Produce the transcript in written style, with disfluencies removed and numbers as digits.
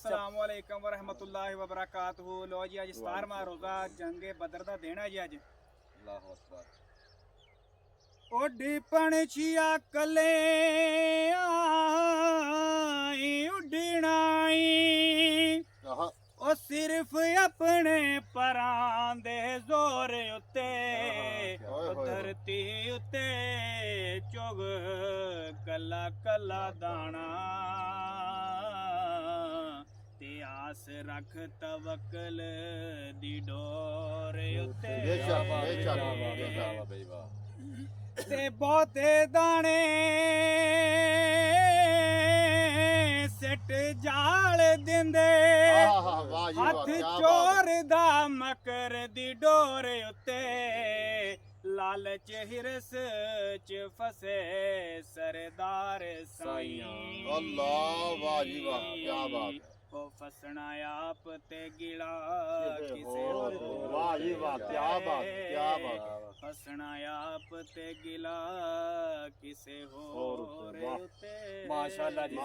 अस्सलाम वालेकुम व रहमतुल्लाहि व बरकातहू। लो जी अज 17वां रोजा जंगे बदर दा दिन है जी। अज अल्लाहु अकबर। ओडी पंछिया कले आई उडनाई ओ सिर्फ अपने परां दे जोर उत्ते धरती उत्ते चुग कला कला दाना ते आस रख तवक्कल दी डोर उत्ते ते बहुते दाने सिट जाल दिंदे हथ चोर दा मकर दी डोर उत्ते लालच हिरस च फसे सरदार साईं। अल्लाह वाह जी वाह, क्या बात है। ओ फसना आप ते गिला किसे वाह जी वाह, क्या बात है, क्या बात है। फसना आप ते गिला किसे होर उत्ते। माशाअल्लाह जी।